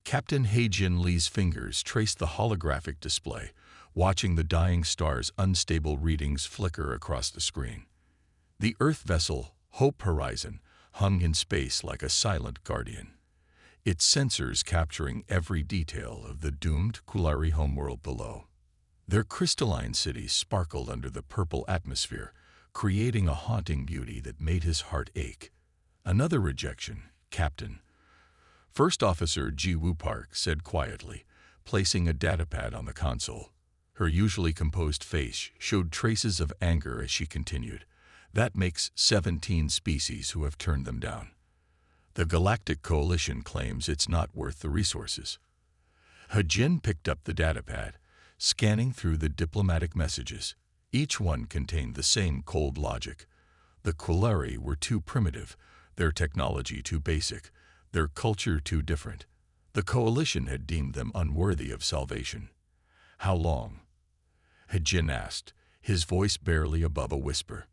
Captain He-Jin Lee's fingers traced the holographic display, watching the dying star's unstable readings flicker across the screen. The Earth vessel, Hope Horizon, hung in space like a silent guardian, its sensors capturing every detail of the doomed Kulari homeworld below. Their crystalline cities sparkled under the purple atmosphere, creating a haunting beauty that made his heart ache. "Another rejection, Captain," First Officer Ji-Woo Park said quietly, placing a datapad on the console. Her usually composed face showed traces of anger as she continued. "That makes 17 species who have turned them down. The Galactic Coalition claims it's not worth the resources." He-Jin picked up the datapad, scanning through the diplomatic messages. Each one contained the same cold logic. The Kulari were too primitive, their technology too basic, their culture too different. The Coalition had deemed them unworthy of salvation. "How long?" He-Jin asked, his voice barely above a whisper.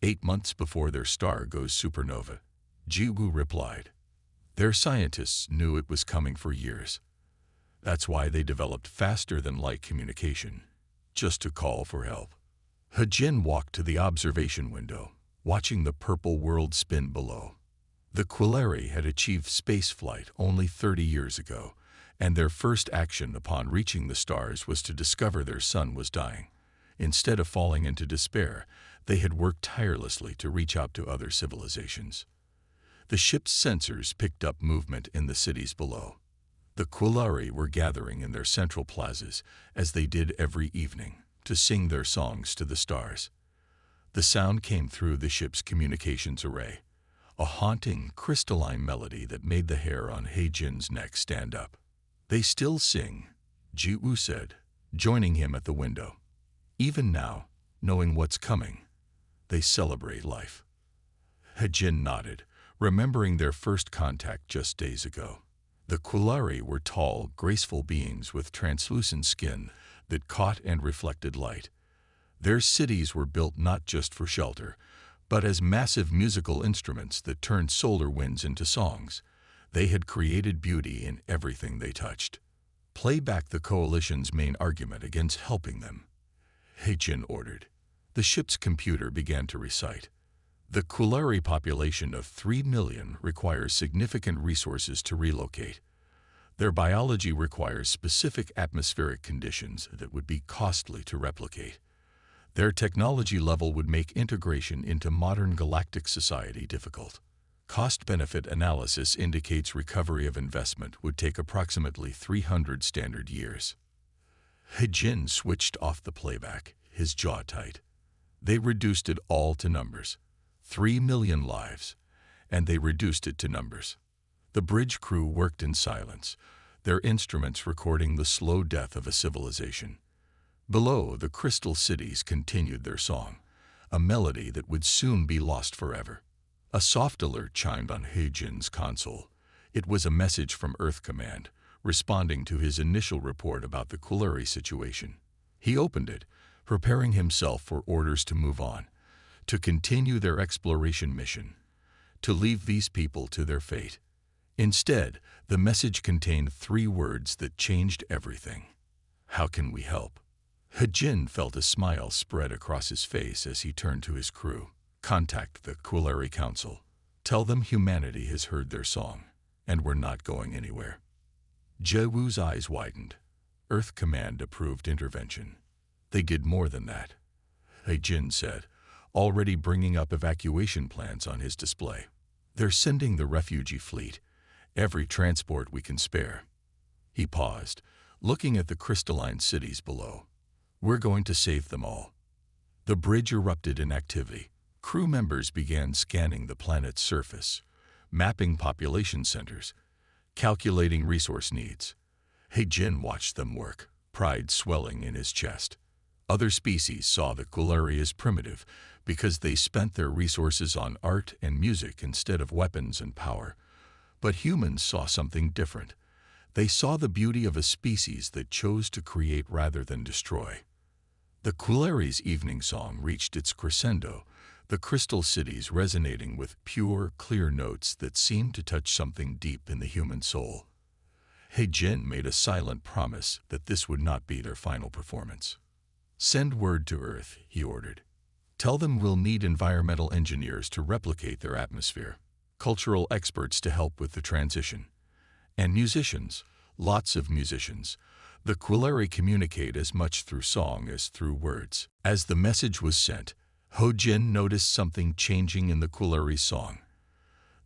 8 months before their star goes supernova," Ji-Woo replied. "Their scientists knew it was coming for years. That's why they developed faster-than-light communication, just to call for help." He-Jin walked to the observation window, watching the purple world spin below. The Kulari had achieved spaceflight only 30 years ago, and their first action upon reaching the stars was to discover their sun was dying. Instead of falling into despair, they had worked tirelessly to reach out to other civilizations. The ship's sensors picked up movement in the cities below. The Kulari were gathering in their central plazas, as they did every evening, to sing their songs to the stars. The sound came through the ship's communications array, a haunting, crystalline melody that made the hair on He-Jin's neck stand up. "They still sing," Ji-Woo said, joining him at the window. "Even now, knowing what's coming, they celebrate life." He-Jin nodded, remembering their first contact just days ago. The Kulari were tall, graceful beings with translucent skin that caught and reflected light. Their cities were built not just for shelter, but as massive musical instruments that turned solar winds into songs. They had created beauty in everything they touched. "Play back the Coalition's main argument against helping them," He-Jin ordered. The ship's computer began to recite. "The Kulari population of 3 million requires significant resources to relocate. Their biology requires specific atmospheric conditions that would be costly to replicate. Their technology level would make integration into modern galactic society difficult. Cost-benefit analysis indicates recovery of investment would take approximately 300 standard years." He-Jin switched off the playback, his jaw tight. They reduced it all to numbers. 3 million lives, and they reduced it to numbers. The bridge crew worked in silence, their instruments recording the slow death of a civilization. Below, the crystal cities continued their song, a melody that would soon be lost forever. A soft alert chimed on He-Jin's console. It was a message from Earth Command, responding to his initial report about the Kulari situation. He opened it, preparing himself for orders to move on, to continue their exploration mission, to leave these people to their fate. Instead, the message contained 3 words that changed everything. "How can we help?" He-Jin felt a smile spread across his face as he turned to his crew. "Contact the Kulari Council. Tell them humanity has heard their song, and we're not going anywhere." Ji-Woo's eyes widened. Earth Command approved intervention. "They did more than that," He-Jin said, already bringing up evacuation plans on his display. "They're sending the refugee fleet, every transport we can spare." He paused, looking at the crystalline cities below. "We're going to save them all." The bridge erupted in activity. Crew members began scanning the planet's surface, mapping population centers, calculating resource needs. He-Jin watched them work, pride swelling in his chest. Other species saw the Kulari as primitive because they spent their resources on art and music instead of weapons and power. But humans saw something different. They saw the beauty of a species that chose to create rather than destroy. The Kulari's evening song reached its crescendo, the crystal cities resonating with pure, clear notes that seemed to touch something deep in the human soul. He-Jin made a silent promise that this would not be their final performance. "Send word to Earth," he ordered. "Tell them we'll need environmental engineers to replicate their atmosphere, cultural experts to help with the transition, and musicians, lots of musicians. The Quilleri communicate as much through song as through words." As the message was sent, He-Jin noticed something changing in the Quilleri song.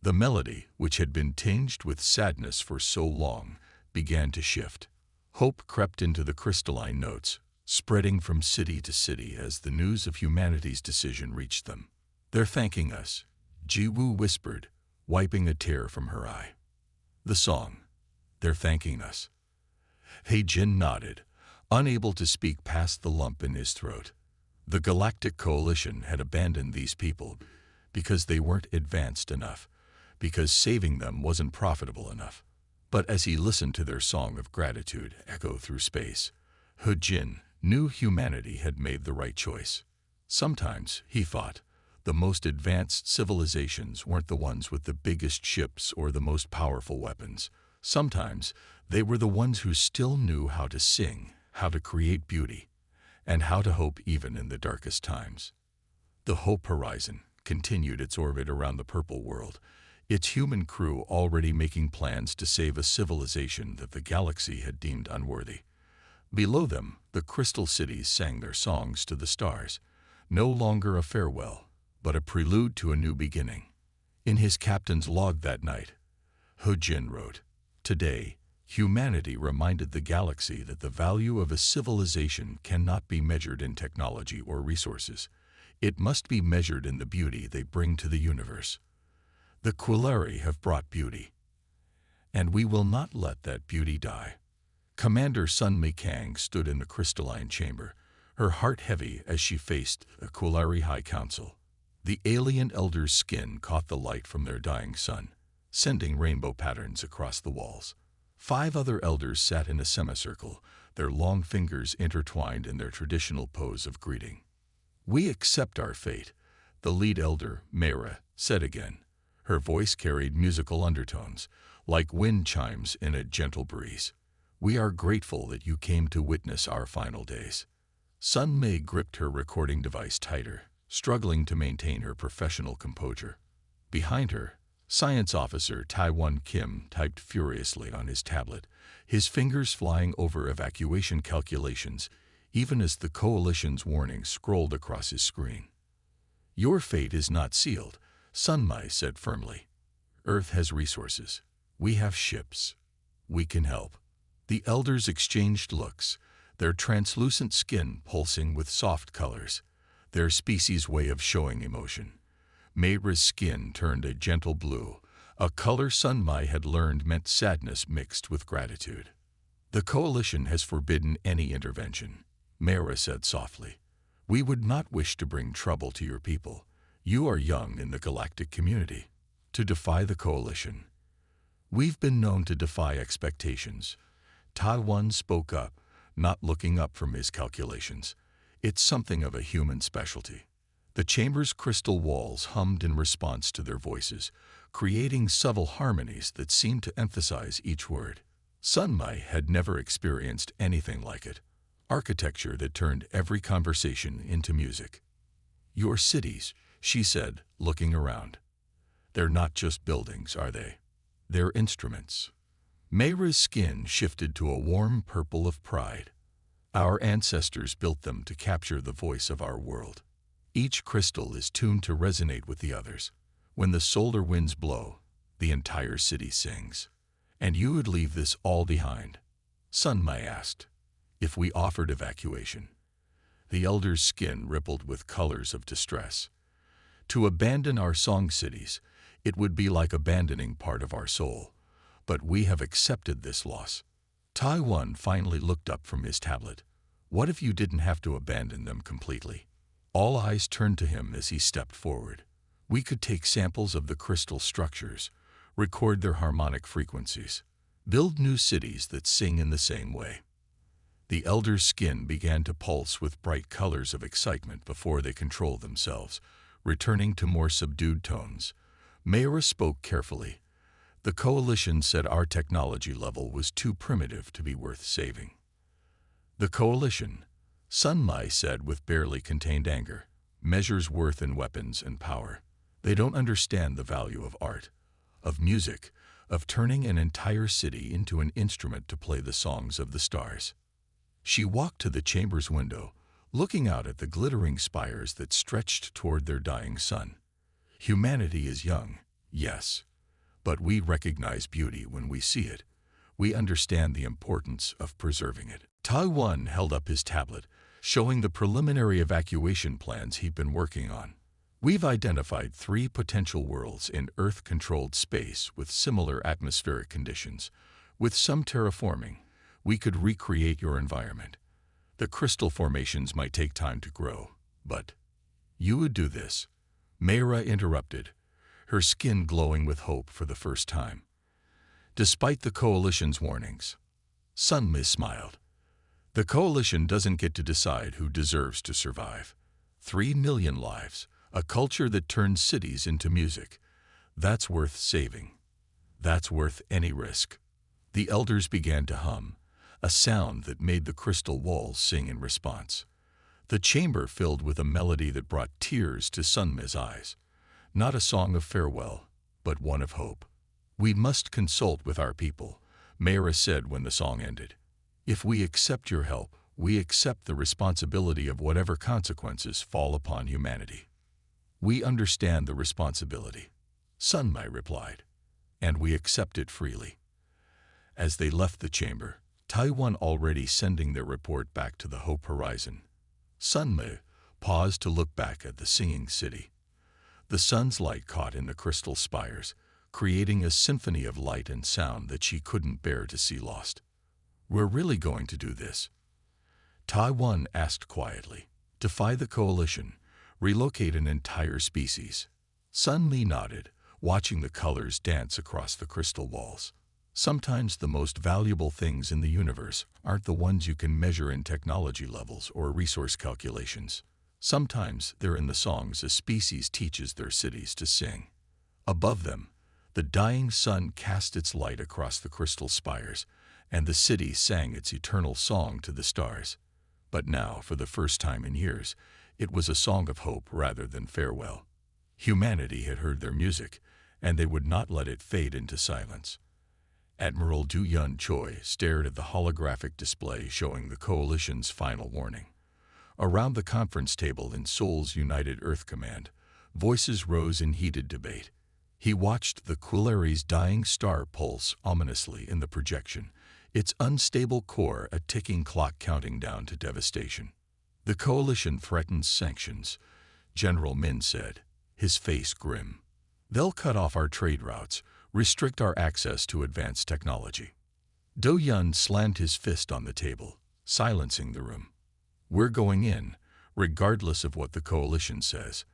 The melody, which had been tinged with sadness for so long, began to shift. Hope crept into the crystalline notes, spreading from city to city as the news of humanity's decision reached them. "They're thanking us," Ji-woo whispered, wiping a tear from her eye. "The song. They're thanking us." He-Jin nodded, unable to speak past the lump in his throat. The Galactic Coalition had abandoned these people because they weren't advanced enough, because saving them wasn't profitable enough. But as he listened to their song of gratitude echo through space, He-Jin knew humanity had made the right choice. Sometimes, he thought, the most advanced civilizations weren't the ones with the biggest ships or the most powerful weapons. Sometimes, they were the ones who still knew how to sing, how to create beauty, and how to hope even in the darkest times. The Hope Horizon continued its orbit around the purple world, its human crew already making plans to save a civilization that the galaxy had deemed unworthy. Below them, the crystal cities sang their songs to the stars, no longer a farewell, but a prelude to a new beginning. In his captain's log that night, He-Jin wrote, "Today, humanity reminded the galaxy that the value of a civilization cannot be measured in technology or resources. It must be measured in the beauty they bring to the universe. The Quilleri have brought beauty, and we will not let that beauty die." Commander Sun Mi-Kang stood in the crystalline chamber, her heart heavy as she faced the Quilleri High Council. The alien elders' skin caught the light from their dying sun, sending rainbow patterns across the walls. 5 other elders sat in a semicircle, their long fingers intertwined in their traditional pose of greeting. "We accept our fate," the lead elder, Mayra, said again. Her voice carried musical undertones, like wind chimes in a gentle breeze. "We are grateful that you came to witness our final days." Sun Mi gripped her recording device tighter, struggling to maintain her professional composure. Behind her, Science Officer Taewon Kim typed furiously on his tablet, his fingers flying over evacuation calculations, even as the Coalition's warning scrolled across his screen. "Your fate is not sealed," Sun Mi said firmly. "Earth has resources. We have ships. We can help." The elders exchanged looks, their translucent skin pulsing with soft colors, their species' way of showing emotion. Mayra's skin turned a gentle blue, a color Sun Mi had learned meant sadness mixed with gratitude. "The Coalition has forbidden any intervention," Mayra said softly. "We would not wish to bring trouble to your people. You are young in the galactic community. To defy the Coalition. We've been known to defy expectations." Taewon spoke up, not looking up from his calculations. "It's something of a human specialty." The chamber's crystal walls hummed in response to their voices, creating subtle harmonies that seemed to emphasize each word. Sun Mi had never experienced anything like it. Architecture that turned every conversation into music. "Your cities," she said, looking around. "They're not just buildings, are they? They're instruments." Mayra's skin shifted to a warm purple of pride. "Our ancestors built them to capture the voice of our world. Each crystal is tuned to resonate with the others. When the solar winds blow, the entire city sings. And you would leave this all behind?" Sun Mi asked. "If we offered evacuation." The elder's skin rippled with colors of distress. "To abandon our song cities, it would be like abandoning part of our soul. But we have accepted this loss." Taewon finally looked up from his tablet. "What if you didn't have to abandon them completely?" All eyes turned to him as he stepped forward. "We could take samples of the crystal structures, record their harmonic frequencies, build new cities that sing in the same way." The elder's skin began to pulse with bright colors of excitement before they controlled themselves, returning to more subdued tones. Mayra spoke carefully. The coalition said our technology level was too primitive to be worth saving. The coalition, Sun Mai said with barely contained anger, measures worth in weapons and power. They don't understand the value of art, of music, of turning an entire city into an instrument to play the songs of the stars. She walked to the chamber's window, looking out at the glittering spires that stretched toward their dying sun. Humanity is young, yes, but we recognize beauty when we see it. We understand the importance of preserving it. Taiwan held up his tablet, showing the preliminary evacuation plans he'd been working on. We've identified 3 potential worlds in Earth-controlled space with similar atmospheric conditions. With some terraforming, we could recreate your environment. The crystal formations might take time to grow, but you would do this. Mayra interrupted, her skin glowing with hope for the first time. Despite the Coalition's warnings, Sunmi smiled. The Coalition doesn't get to decide who deserves to survive. 3 million lives, a culture that turns cities into music. That's worth saving. That's worth any risk. The elders began to hum, a sound that made the crystal walls sing in response. The chamber filled with a melody that brought tears to Sunmi's eyes. Not a song of farewell, but one of hope. We must consult with our people, Mayra said when the song ended. If we accept your help, we accept the responsibility of whatever consequences fall upon humanity. We understand the responsibility, Sunmi replied, and we accept it freely. As they left the chamber, Taiwan already sending their report back to the Hope Horizon. Sunmi paused to look back at the singing city. The sun's light caught in the crystal spires, creating a symphony of light and sound that she couldn't bear to see lost. We're really going to do this? Taiwan asked quietly. Defy the Coalition, relocate an entire species. Sunmi nodded, watching the colors dance across the crystal walls. Sometimes the most valuable things in the universe aren't the ones you can measure in technology levels or resource calculations. Sometimes they're in the songs a species teaches their cities to sing. Above them, the dying sun cast its light across the crystal spires, and the city sang its eternal song to the stars. But now, for the first time in years, it was a song of hope rather than farewell. Humanity had heard their music, and they would not let it fade into silence. Admiral Du Yun Choi stared at the holographic display showing the Coalition's final warning. Around the conference table in Seoul's United Earth Command, voices rose in heated debate. He watched the Quillari's dying star pulse ominously in the projection, its unstable core a ticking clock counting down to devastation. The Coalition threatens sanctions, General Min said, his face grim. They'll cut off our trade routes, restrict our access to advanced technology. Do Yun slammed his fist on the table, silencing the room. We're going in, regardless of what the Coalition says.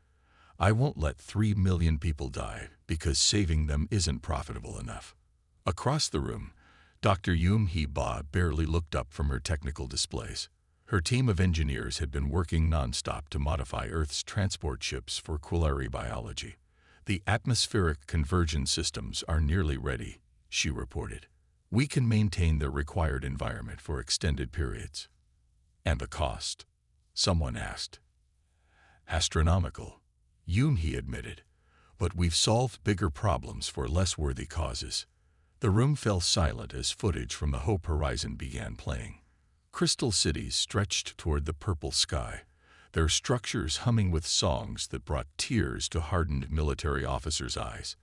I won't let 3 million people die because saving them isn't profitable enough. Across the room, Dr. Yoon Hee-ba barely looked up from her technical displays. Her team of engineers had been working nonstop to modify Earth's transport ships for Quillari biology. The atmospheric conversion systems are nearly ready, she reported. We can maintain their required environment for extended periods. And the cost? Someone asked. Astronomical, Yoon-hee admitted, but we've solved bigger problems for less worthy causes. The room fell silent as footage from the Hope Horizon began playing. Crystal cities stretched toward the purple sky, their structures humming with songs that brought tears to hardened military officers' eyes.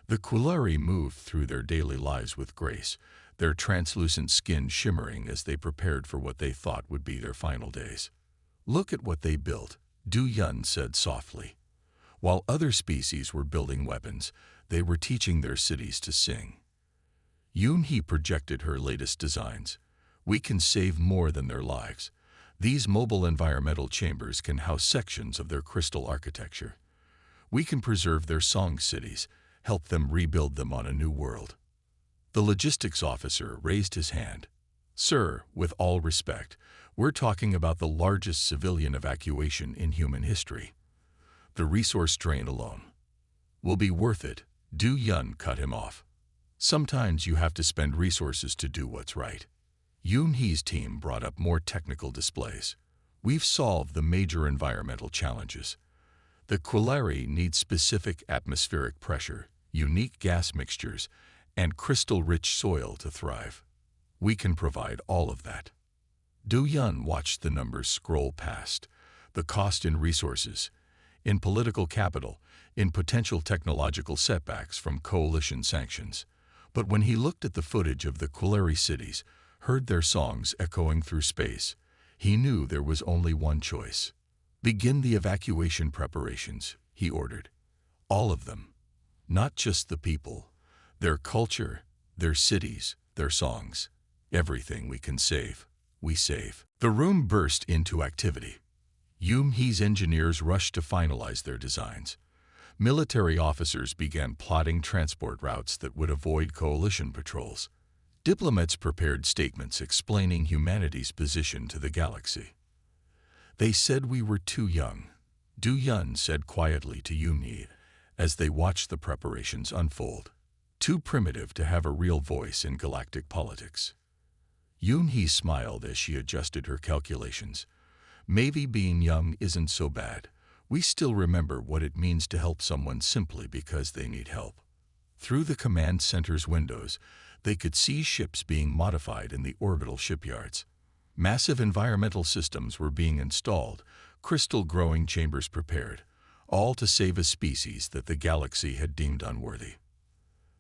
The Quillari moved through their daily lives with grace, their translucent skin shimmering as they prepared for what they thought would be their final days. Look at what they built, Du Yun said softly. While other species were building weapons, they were teaching their cities to sing. Yoon-hee projected her latest designs. We can save more than their lives. These mobile environmental chambers can house sections of their crystal architecture. We can preserve their song cities, help them rebuild them on a new world. The logistics officer raised his hand. Sir, with all respect, we're talking about the largest civilian evacuation in human history. The resource drain alone will be worth it, Du Yun cut him off. Sometimes you have to spend resources to do what's right. Yoon-hee's team brought up more technical displays. We've solved the major environmental challenges. The Quilari need specific atmospheric pressure, unique gas mixtures, and crystal-rich soil to thrive. We can provide all of that. Do-Yun watched the numbers scroll past. The cost in resources, in political capital, in potential technological setbacks from coalition sanctions. But when he looked at the footage of the Quilari cities, heard their songs echoing through space, he knew there was only one choice. Begin the evacuation preparations, he ordered. All of them. Not just the people. Their culture, their cities, their songs. Everything we can save, we save. The room burst into activity. Yoon-hee's engineers rushed to finalize their designs. Military officers began plotting transport routes that would avoid coalition patrols. Diplomats prepared statements explaining humanity's position to the galaxy. They said we were too young, Do-Yun said quietly to Yoon-hee as they watched the preparations unfold. Too primitive to have a real voice in galactic politics. Yoon-hee smiled as she adjusted her calculations. Maybe being young isn't so bad. We still remember what it means to help someone simply because they need help. Through the command center's windows, they could see ships being modified in the orbital shipyards. Massive environmental systems were being installed, crystal-growing chambers prepared, all to save a species that the galaxy had deemed unworthy.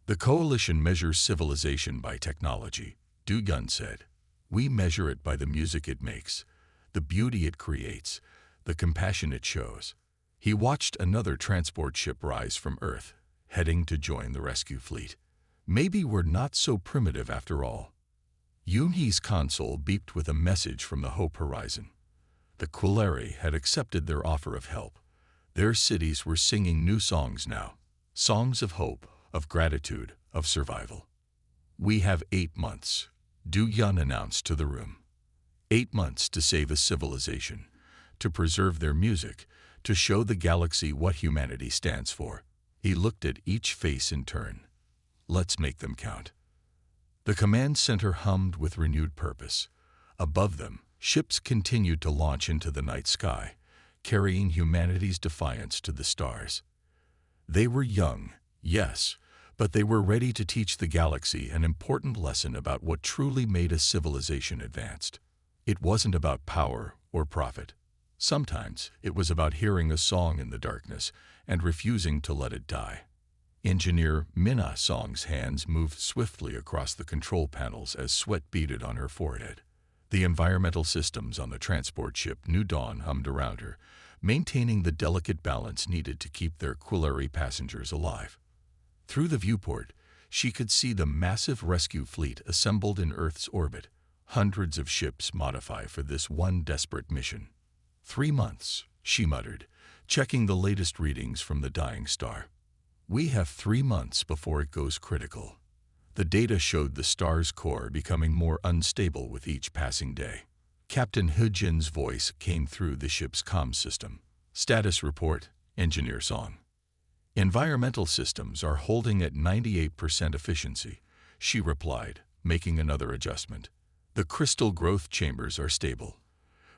The Coalition measures civilization by technology, Do-Yun said. We measure it by the music it makes, the beauty it creates, the compassion it shows. He watched another transport ship rise from Earth, heading to join the rescue fleet. Maybe we're not so primitive after all. Yoon-hee's console beeped with a message from the Hope Horizon. The Quilari had accepted their offer of help. Their cities were singing new songs now. Songs of hope, of gratitude, of survival. We have 8 months, Do-Yun announced to the room. 8 months to save a civilization, to preserve their music, to show the galaxy what humanity stands for. He looked at each face in turn. Let's make them count. The command center hummed with renewed purpose. Above them, ships continued to launch into the night sky, carrying humanity's defiance to the stars. They were young, yes, but they were ready to teach the galaxy an important lesson about what truly made a civilization advanced. It wasn't about power or profit. Sometimes it was about hearing a song in the darkness and refusing to let it die. Engineer Minna Song's hands moved swiftly across the control panels as sweat beaded on her forehead. The environmental systems on the transport ship New Dawn hummed around her, maintaining the delicate balance needed to keep their Quilari passengers alive. Through the viewport, she could see the massive rescue fleet assembled in Earth's orbit. Hundreds of ships modify for this one desperate mission. 3 months, she muttered, checking the latest readings from the dying star. We have 3 months before it goes critical. The data showed the star's core becoming more unstable with each passing day. Captain Hujin's voice came through the ship's comm system. Status report, Engineer Song. Environmental systems are holding at 98% efficiency, she replied, making another adjustment. The crystal growth chambers are stable.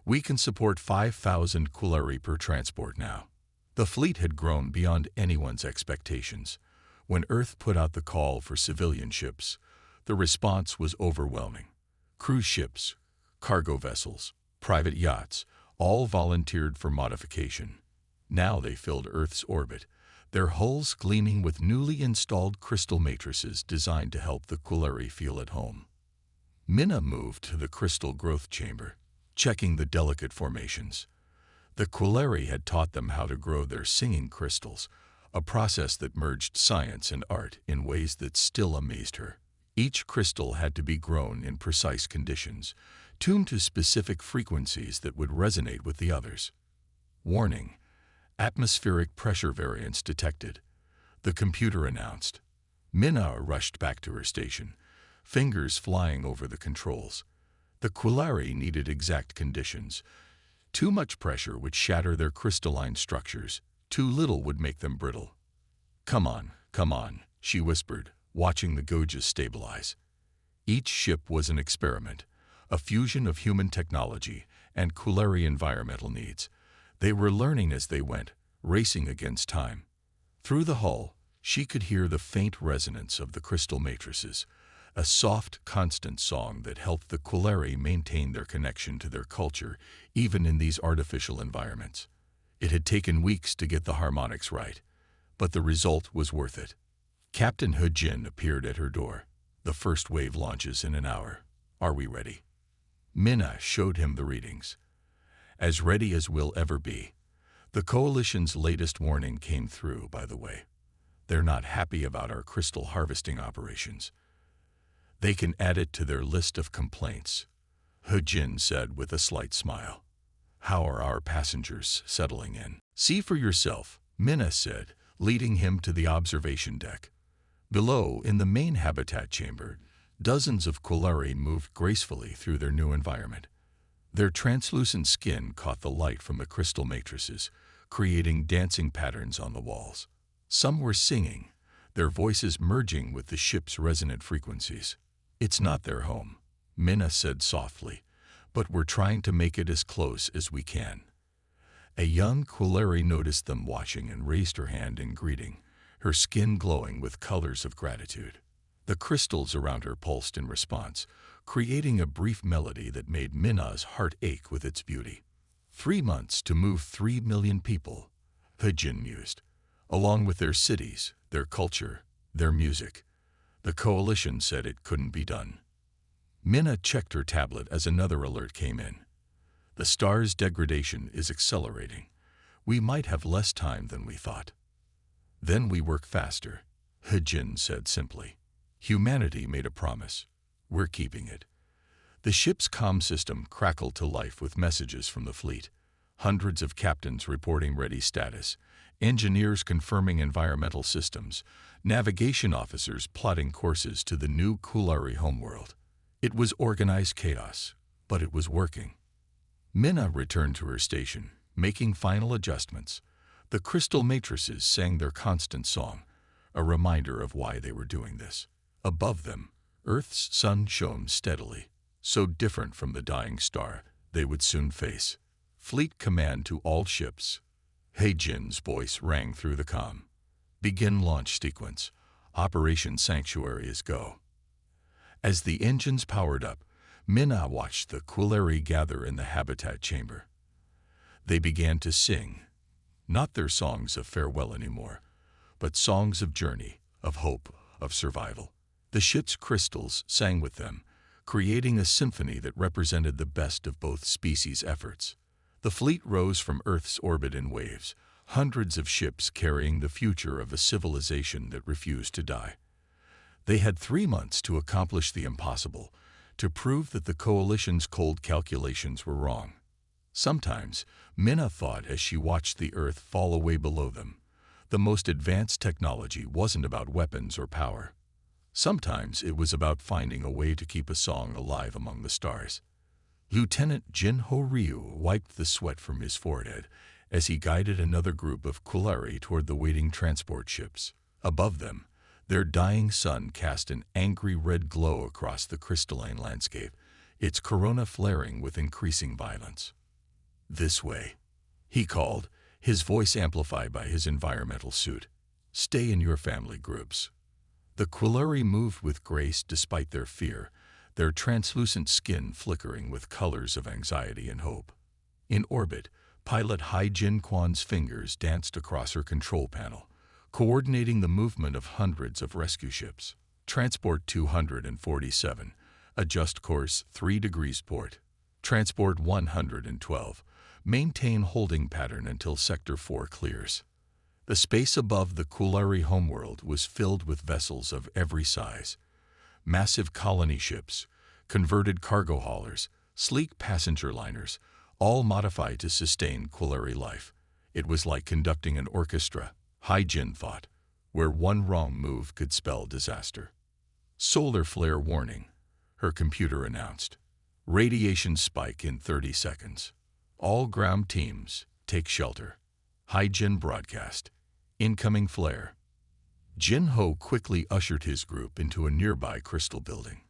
We can support 5,000 Quilari per transport now. The fleet had grown beyond anyone's expectations. When Earth put out the call for civilian ships, the response was overwhelming. Cruise ships, cargo vessels, private yachts, all volunteered for modification. Now they filled Earth's orbit, their hulls gleaming with newly installed crystal matrices designed to help the Quilari feel at home. Minna moved to the crystal growth chamber, checking the delicate formations. The Quilari had taught them how to grow their singing crystals, a process that merged science and art in ways that still amazed her. Each crystal had to be grown in precise conditions, tuned to specific frequencies that would resonate with the others. Warning: atmospheric pressure variance detected, the computer announced. Minna rushed back to her station, fingers flying over the controls. The Quilari needed exact conditions. Too much pressure would shatter their crystalline structures. Too little would make them brittle. Come on, she whispered, watching the Gojas stabilize. Each ship was an experiment, a fusion of human technology and Kulari environmental needs. They were learning as they went, racing against time. Through the hull, she could hear the faint resonance of the crystal matrices, a soft, constant song that helped the Kulari maintain their connection to their culture, even in these artificial environments. It had taken weeks to get the harmonics right, but the result was worth it. Captain Hejin appeared at her door. The first wave launches in an hour. Are we ready? Minna showed him the readings. As ready as we'll ever be. The Coalition's latest warning came through, by the way. They're not happy about our crystal harvesting operations. They can add it to their list of complaints, Hejin said with a slight smile. How are our passengers settling in? See for yourself, Minna said, leading him to the observation deck. Below, in the main habitat chamber, dozens of Kulari moved gracefully through their new environment. Their translucent skin caught the light from the crystal matrices, creating dancing patterns on the walls. Some were singing, their voices merging with the ship's resonant frequencies. It's not their home, Minna said softly, but we're trying to make it as close as we can. A young Kulari noticed them watching and raised her hand in greeting, her skin glowing with colors of gratitude. The crystals around her pulsed in response, creating a brief melody that made Minna's heart ache with its beauty. 3 months to move 3 million people, Hejin mused, along with their cities, their culture, their music. The Coalition said it couldn't be done. Minna checked her tablet as another alert came in. The star's degradation is accelerating. We might have less time than we thought. Then we work faster, Hejin said simply. Humanity made a promise. We're keeping it. The ship's comm system crackled to life with messages from the fleet. Hundreds of captains reporting ready status, engineers confirming environmental systems, navigation officers plotting courses to the new Kulari homeworld. It was organized chaos, but it was working. Minna returned to her station, making final adjustments. The crystal matrices sang their constant song, a reminder of why they were doing this. Above them, Earth's sun shone steadily, so different from the dying star they would soon face. Fleet command to all ships. Hejin's voice rang through the comm. Begin launch sequence. Operation Sanctuary is go. As the engines powered up, Minna watched the Kulari gather in the habitat chamber. They began to sing, not their songs of farewell anymore, but songs of journey, of hope, of survival. The ship's crystals sang with them, creating a symphony that represented the best of both species' efforts. The fleet rose from Earth's orbit in waves, hundreds of ships carrying the future of a civilization that refused to die. They had 3 months to accomplish the impossible, to prove that the Coalition's cold calculations were wrong. Sometimes, Minna thought as she watched the Earth fall away below them, the most advanced technology wasn't about weapons or power. Sometimes it was about finding a way to keep a song alive among the stars. Lieutenant Jinho Ryu wiped the sweat from his forehead as he guided another group of Kulari toward the waiting transport ships. Above them, their dying sun cast an angry red glow across the crystalline landscape, its corona flaring with increasing violence. This way, he called, his voice amplified by his environmental suit. Stay in your family groups. The Kulari moved with grace despite their fear, their translucent skin flickering with colors of anxiety and hope. In orbit, pilot Hai Jin Kwan's fingers danced across her control panel, coordinating the movement of hundreds of rescue ships. Transport 247, adjust course 3 degrees port. Transport 112, maintain holding pattern until Sector 4 clears. The space above the Kulari homeworld was filled with vessels of every size. Massive colony ships, converted cargo haulers, sleek passenger liners, all modified to sustain Kulari life. It was like conducting an orchestra, Hai Jin thought, where one wrong move could spell disaster. Solar flare warning, her computer announced. Radiation spike in 30 seconds. All ground teams, take shelter. Hai Jin broadcast. Incoming flare. Jin-Ho quickly ushered his group into a nearby crystal building.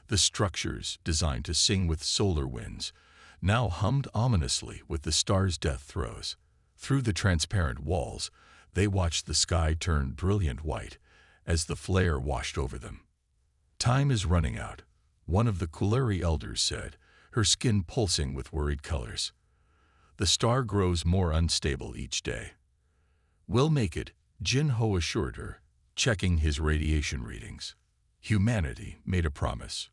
The structures, designed to sing with solar winds, now hummed ominously with the stars' death throes. Through the transparent walls, they watched the sky turn brilliant white as the flare washed over them. "Time is running out," one of the Kuleri elders said, her skin pulsing with worried colors. "The star grows more unstable each day." "We'll make it," Jin-Ho assured her, checking his radiation readings. Humanity made a promise.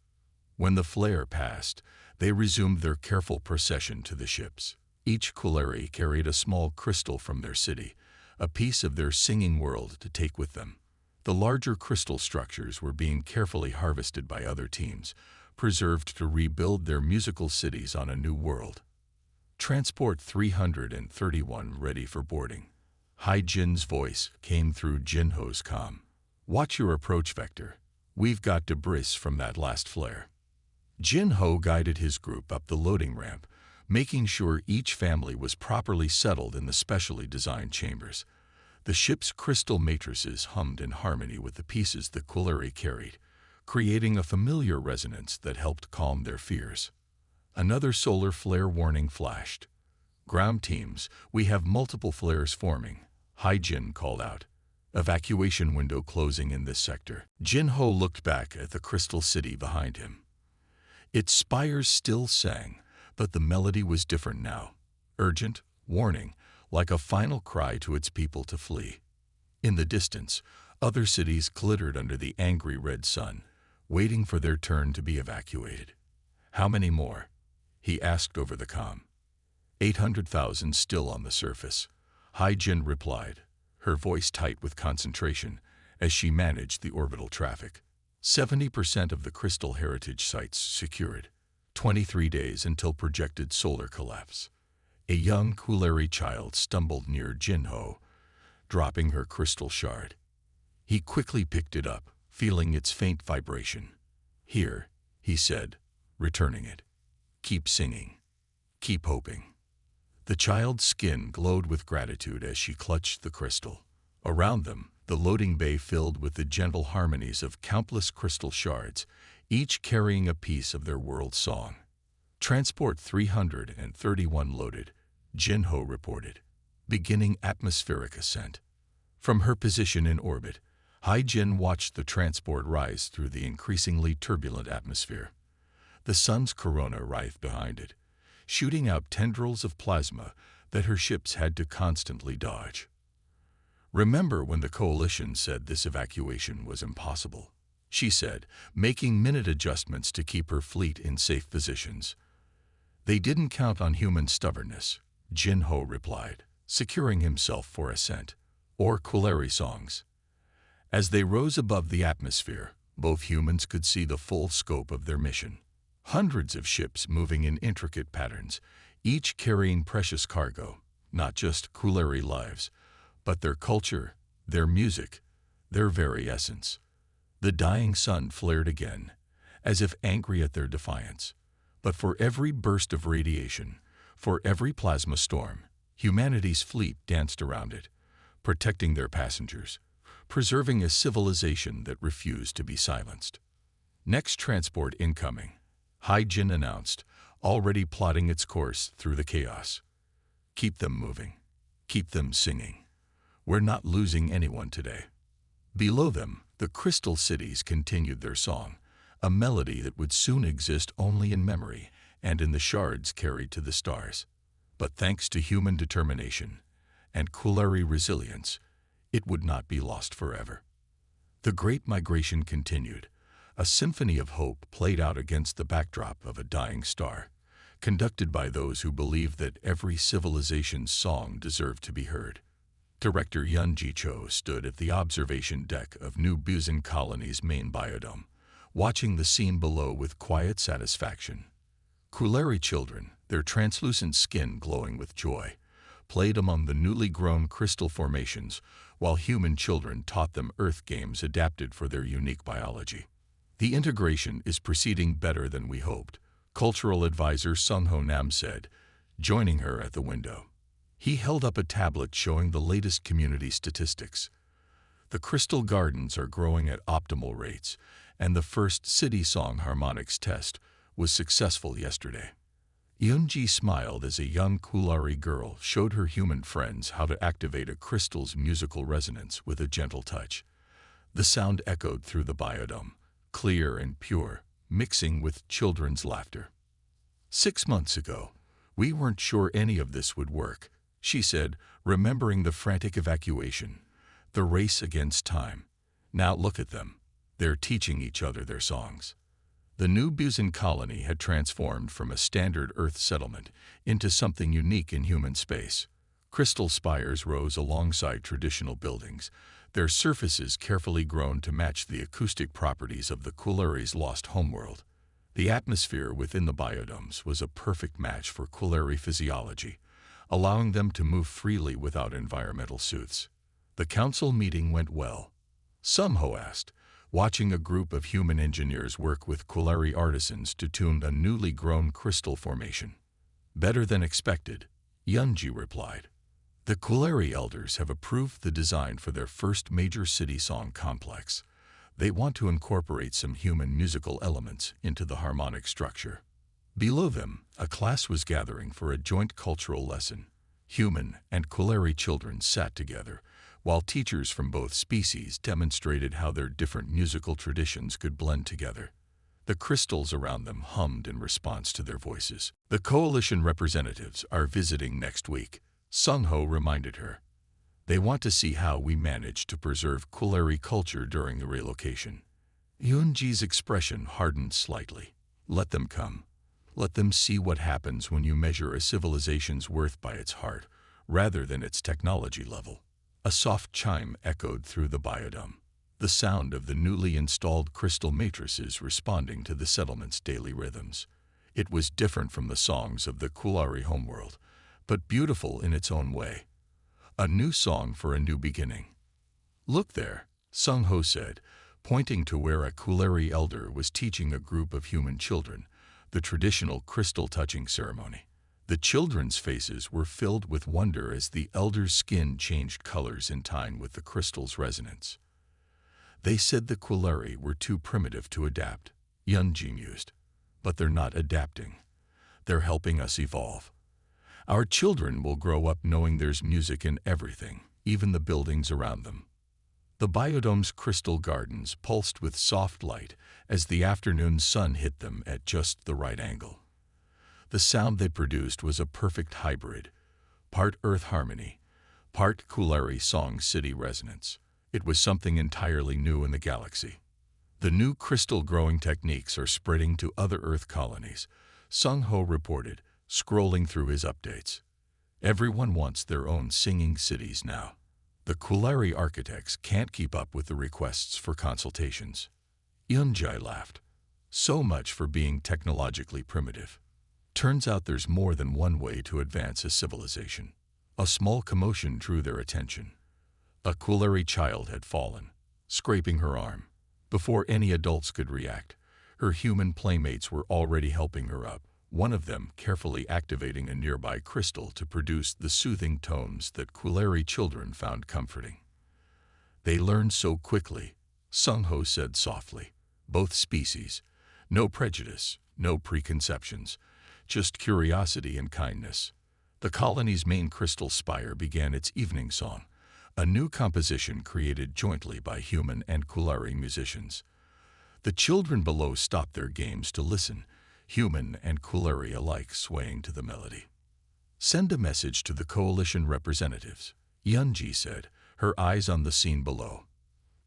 When the flare passed, they resumed their careful procession to the ships. Each Kuleri carried a small crystal from their city, a piece of their singing world to take with them. The larger crystal structures were being carefully harvested by other teams, preserved to rebuild their musical cities on a new world. Transport 331 ready for boarding. Hai-Jin's voice came through Jin-Ho's comm. "Watch your approach vector. We've got debris from that last flare." Jin-Ho guided his group up the loading ramp, making sure each family was properly settled in the specially designed chambers. The ship's crystal matrices hummed in harmony with the pieces the Kuleri carried, creating a familiar resonance that helped calm their fears. Another solar flare warning flashed. "Ground teams, we have multiple flares forming," Hai-Jin called out. "Evacuation window closing in this sector." Jin-Ho looked back at the crystal city behind him. Its spires still sang, but the melody was different now. Urgent, warning, like a final cry to its people to flee. In the distance, other cities glittered under the angry red sun, waiting for their turn to be evacuated. "How many more?" he asked over the comm. 800,000 still on the surface," Hai-Jin replied, her voice tight with concentration as she managed the orbital traffic. 70% of the crystal heritage sites secured. 23 days until projected solar collapse. A young Kuleri child stumbled near Jin-Ho, dropping her crystal shard. He quickly picked it up, feeling its faint vibration. "Here," he said, returning it. "Keep singing. Keep hoping." The child's skin glowed with gratitude as she clutched the crystal. Around them, the loading bay filled with the gentle harmonies of countless crystal shards, each carrying a piece of their world's song. Transport 331 loaded, Jin-Ho reported, beginning atmospheric ascent. From her position in orbit, Hai-Jin watched the transport rise through the increasingly turbulent atmosphere. The sun's corona writhed behind it, shooting out tendrils of plasma that her ships had to constantly dodge. "Remember when the coalition said this evacuation was impossible?" she said, making minute adjustments to keep her fleet in safe positions. "They didn't count on human stubbornness," Jin-Ho replied, securing himself for ascent, or Kuleri songs. As they rose above the atmosphere, both humans could see the full scope of their mission. Hundreds of ships moving in intricate patterns, each carrying precious cargo, not just Kuleri lives, but their culture, their music, their very essence. The dying sun flared again, as if angry at their defiance. But for every burst of radiation, for every plasma storm, humanity's fleet danced around it, protecting their passengers, preserving a civilization that refused to be silenced. "Next transport incoming," Hai-Jin announced, already plotting its course through the chaos. "Keep them moving. Keep them singing. We're not losing anyone today." Below them, the crystal cities continued their song, a melody that would soon exist only in memory and in the shards carried to the stars. But thanks to human determination and Kuleri resilience, it would not be lost forever. The Great Migration continued, a symphony of hope played out against the backdrop of a dying star, conducted by those who believed that every civilization's song deserved to be heard. Director Yun Ji-Cho stood at the observation deck of New Busan Colony's main biodome, watching the scene below with quiet satisfaction. Kuleri children, their translucent skin glowing with joy, played among the newly grown crystal formations, while human children taught them Earth games adapted for their unique biology. "The integration is proceeding better than we hoped," Cultural Advisor Sung-Ho Nam said, joining her at the window. He held up a tablet showing the latest community statistics. The crystal gardens are growing at optimal rates, and the first city song harmonics test was successful yesterday. Yunji smiled as a young Kulari girl showed her human friends how to activate a crystal's musical resonance with a gentle touch. The sound echoed through the biodome, clear and pure, mixing with children's laughter. 6 months ago, we weren't sure any of this would work, she said, remembering the frantic evacuation, the race against time. Now look at them. They're teaching each other their songs. The new Busan colony had transformed from a standard Earth settlement into something unique in human space. Crystal spires rose alongside traditional buildings, their surfaces carefully grown to match the acoustic properties of the Kulari's lost homeworld. The atmosphere within the biodomes was a perfect match for Kulari physiology, allowing them to move freely without environmental suits. The council meeting went well. Sungho asked, watching a group of human engineers work with Kulari artisans to tune a newly grown crystal formation. Better than expected, Yunji replied. The Kulari elders have approved the design for their first major city song complex. They want to incorporate some human musical elements into the harmonic structure. Below them, a class was gathering for a joint cultural lesson. Human and Kulari children sat together, while teachers from both species demonstrated how their different musical traditions could blend together. The crystals around them hummed in response to their voices. The coalition representatives are visiting next week, Sungho reminded her. They want to see how we manage to preserve Kulari culture during the relocation. Yunji's expression hardened slightly. Let them come. Let them see what happens when you measure a civilization's worth by its heart, rather than its technology level. A soft chime echoed through the biodome, the sound of the newly installed crystal matrices responding to the settlement's daily rhythms. It was different from the songs of the Kulari homeworld, but beautiful in its own way. A new song for a new beginning. Look there, Sungho said, pointing to where a Kulari elder was teaching a group of human children the traditional crystal touching ceremony. The children's faces were filled with wonder as the elder's skin changed colors in time with the crystal's resonance. They said the Kulari were too primitive to adapt, Yunji mused. But they're not adapting. They're helping us evolve. Our children will grow up knowing there's music in everything, even the buildings around them. The biodome's crystal gardens pulsed with soft light as the afternoon sun hit them at just the right angle. The sound they produced was a perfect hybrid, part earth harmony, part Kulari song city resonance. It was something entirely new in the galaxy. The new crystal growing techniques are spreading to other Earth colonies, Sungho reported, scrolling through his updates. Everyone wants their own singing cities now. The Kulari architects can't keep up with the requests for consultations. Yunji laughed. So much for being technologically primitive. Turns out there's more than one way to advance a civilization. A small commotion drew their attention. A Kulari child had fallen, scraping her arm. Before any adults could react, her human playmates were already helping her up, one of them carefully activating a nearby crystal to produce the soothing tones that Kulari children found comforting. They learned so quickly, Sungho said softly. Both species. No prejudice, no preconceptions. Just curiosity and kindness. The colony's main crystal spire began its evening song, a new composition created jointly by human and Kulari musicians. The children below stopped their games to listen, human and Kulari alike swaying to the melody. Send a message to the coalition representatives, Yunji said, her eyes on the scene below.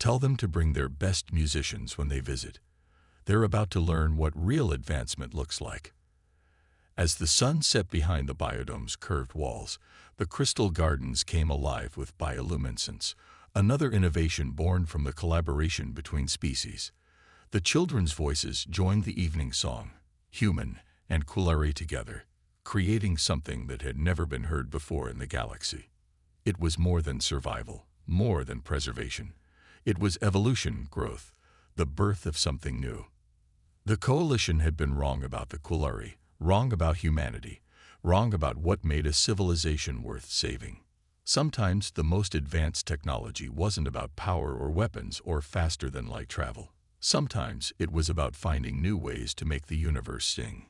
Tell them to bring their best musicians when they visit. They're about to learn what real advancement looks like. As the sun set behind the biodome's curved walls, the crystal gardens came alive with bioluminescence, another innovation born from the collaboration between species. The children's voices joined the evening song, human and Kulari together, creating something that had never been heard before in the galaxy. It was more than survival, more than preservation. It was evolution, growth, the birth of something new. The coalition had been wrong about the Kulari, wrong about humanity, wrong about what made a civilization worth saving. Sometimes the most advanced technology wasn't about power or weapons or faster-than-light travel. Sometimes it was about finding new ways to make the universe sing.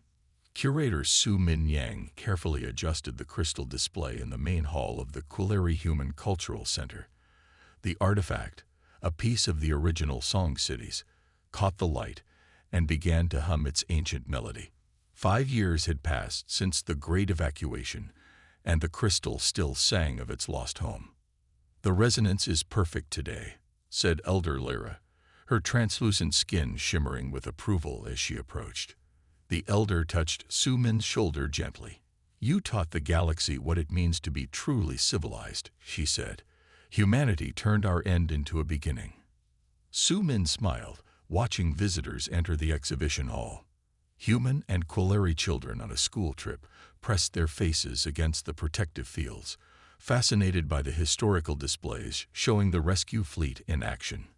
Curator Su Min Yang carefully adjusted the crystal display in the main hall of the Kulari Human Cultural Center. The artifact, a piece of the original Song Cities, caught the light and began to hum its ancient melody. 5 years had passed since the Great Evacuation, and the crystal still sang of its lost home. "The resonance is perfect today," said Elder Lyra, her translucent skin shimmering with approval as she approached. The elder touched Su Min's shoulder gently. "You taught the galaxy what it means to be truly civilized," she said. "Humanity turned our end into a beginning." Su Min smiled, watching visitors enter the exhibition hall. Human and Kulari children on a school trip pressed their faces against the protective fields, fascinated by the historical displays showing the rescue fleet in action.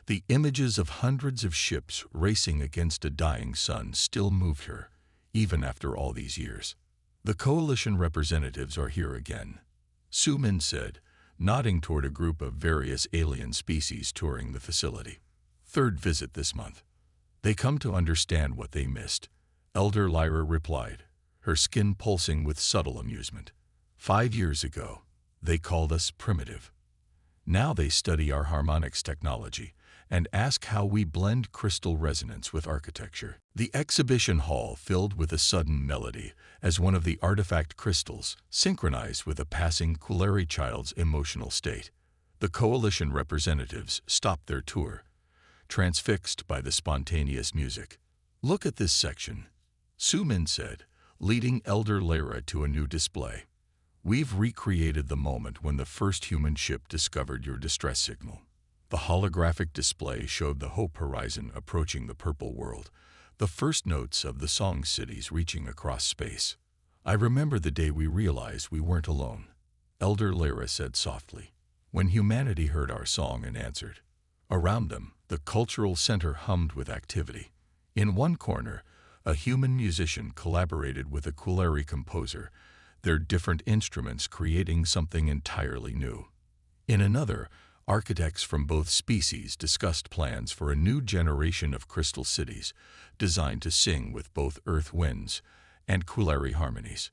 The images of hundreds of ships racing against a dying sun still moved her, even after all these years. "The Coalition representatives are here again," Su Min said, nodding toward a group of various alien species touring the facility. "Third visit this month. They come to understand what they missed," Elder Lyra replied, her skin pulsing with subtle amusement. 5 years ago, they called us primitive. Now they study our harmonics technology and ask how we blend crystal resonance with architecture. The exhibition hall filled with a sudden melody as one of the artifact crystals synchronized with a passing Kulari child's emotional state. The Coalition representatives stopped their tour, transfixed by the spontaneous music. "Look at this section," Su Min said, leading Elder Lyra to a new display. "We've recreated the moment when the first human ship discovered your distress signal." The holographic display showed the Hope Horizon approaching the purple world, the first notes of the Song Cities reaching across space. "I remember the day we realized we weren't alone," Elder Lyra said softly, "when humanity heard our song and answered." Around them, the cultural center hummed with activity. In one corner, a human musician collaborated with a Kulari composer, their different instruments creating something entirely new. In another, architects from both species discussed plans for a new generation of crystal cities designed to sing with both earth winds and Kulari harmonies.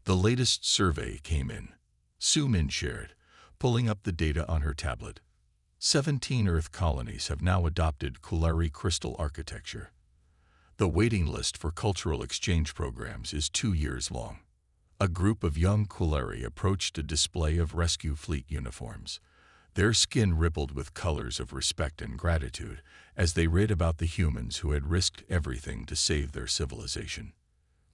The latest survey came in, Su Min shared, pulling up the data on her tablet. 17 Earth colonies have now adopted Kulari crystal architecture. The waiting list for cultural exchange programs is 2 years long. A group of young Kulari approached a display of rescue fleet uniforms. Their skin rippled with colors of respect and gratitude as they read about the humans who had risked everything to save their civilization.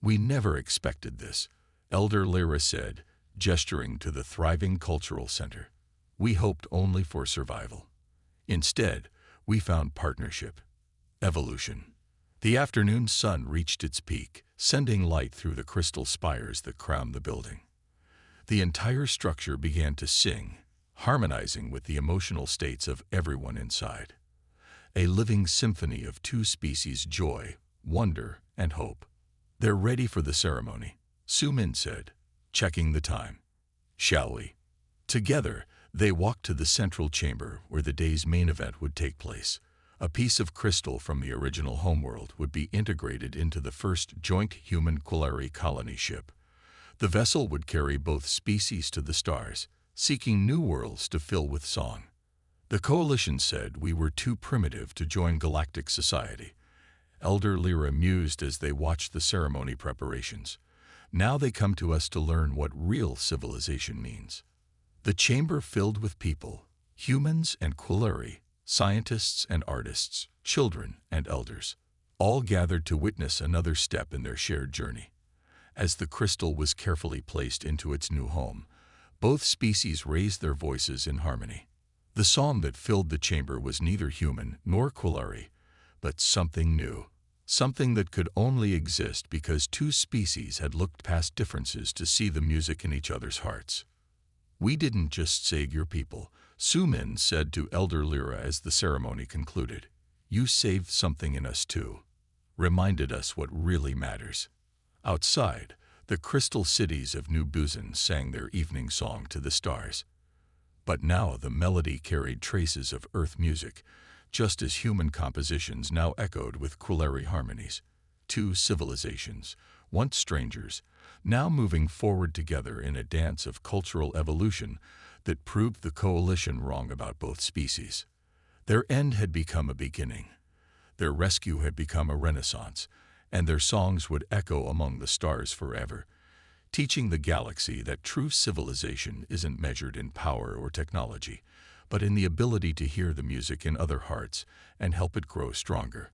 "We never expected this," Elder Lyra said, gesturing to the thriving cultural center. "We hoped only for survival. Instead, we found partnership, evolution." The afternoon sun reached its peak, sending light through the crystal spires that crowned the building. The entire structure began to sing, harmonizing with the emotional states of everyone inside. A living symphony of two species: joy, wonder, and hope. "They're ready for the ceremony," Su Min said, checking the time. "Shall we?" Together, they walked to the central chamber where the day's main event would take place. A piece of crystal from the original homeworld would be integrated into the first joint human Kulari colony ship. The vessel would carry both species to the stars, seeking new worlds to fill with song. "The Coalition said we were too primitive to join galactic society," Elder Lyra mused as they watched the ceremony preparations. "Now they come to us to learn what real civilization means." The chamber filled with people, humans and Kulari, scientists and artists, children and elders, all gathered to witness another step in their shared journey. As the crystal was carefully placed into its new home, both species raised their voices in harmony. The song that filled the chamber was neither human nor Kulari, but something new, something that could only exist because two species had looked past differences to see the music in each other's hearts. "We didn't just save your people," Su Min said to Elder Lyra as the ceremony concluded. "You saved something in us too, reminded us what really matters." Outside, The crystal cities of New Busan sang their evening song to the stars. But now the melody carried traces of Earth music, just as human compositions now echoed with Quillary harmonies. Two civilizations, once strangers, now moving forward together in a dance of cultural evolution that proved the coalition wrong about both species. Their end had become a beginning. Their rescue had become a renaissance, and their songs would echo among the stars forever, teaching the galaxy that true civilization isn't measured in power or technology, but in the ability to hear the music in other hearts and help it grow stronger.